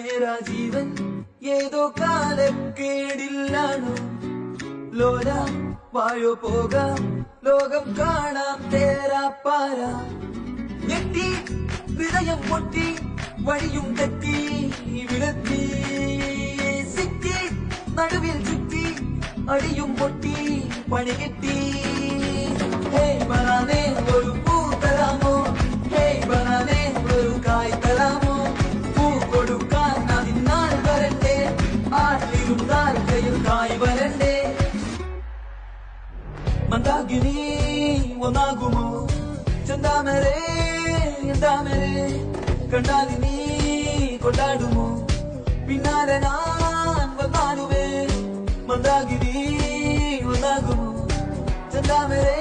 मेरा जीवन ഏതോ കാലക്കേടില്ലാണോ ലോല വായോ പോകാം ലോകം കാണാം തേരാ പാര ഞെട്ടി ഹൃദയം പൊട്ടി വഴിയും തെറ്റി വിടത്തി സിറ്റി നടുവിൽ ചുറ്റി അടിയും പൊട്ടി പണികെട്ടി ഹേ ബനാനെ ഒരു പൂ തരാമോ ഹേ ബനാനെ ഒരു കായ് തരാമോ പൂ കൊടുക്കാൻ അതിനാൽ വരണ്ടേ ആട്ടിരുന്നാൽ കയ്യിൽ കായ് വരണ്ടേ മന്ദാകിനി ഒന്നാകുമോ ചന്താമരേ എന്താമരേ കണ്ടാലി നീ കൊണ്ടാടുമോ പിന്നാലെ ഞാൻ വന്നാലുവേ മന്ദാകിനി ഒന്നാകുമോ ചന്താമരേ